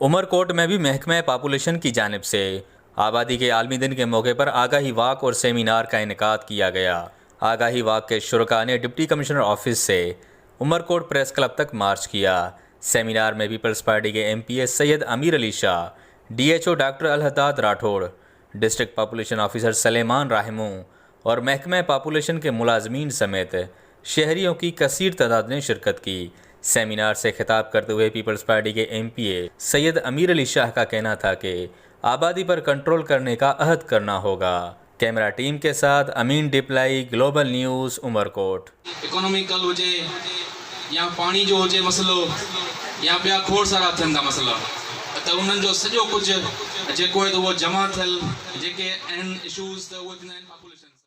उमरकोट में भी महकमा पॉपुलेशन की जानिब से आबादी के आलमी दिन के मौके पर आगाही वाक और सेमिनार का इनेकाद किया गया। आगाही वाक के शुरका ने डिप्टी कमिश्नर ऑफिस से उमरकोट प्रेस क्लब तक मार्च किया। सेमिनार में पीपल्स पार्टी के MPA Syed Amir Ali Shah, DHO doctor Allahdad Rathore, district population officer Suleman Rahmu और महकमा पॉपुलेशन के मुलाजमीन समेत शहरियों की कसीर तादाद ने शिरकत की। सेमिनार से खिताब करते हुए पीपल्स पार्टी के MPA सैयद अमीर अली शाह का कहना था कि आबादी पर कंट्रोल करने का अहद करना होगा। कैमरा टीम के साथ Amin Diplai, Global News, Umarkot. Economical हुजे या पानी जो हुजे मसलो या ॿिया खोड़ सारा थियनि था मसला, त उन्हनि जो सॼो कुझु जेको आहे त उहो जमा थियल जेके आहिनि इशूज़ त उहे थींदा आहिनि पॉपुलेशन।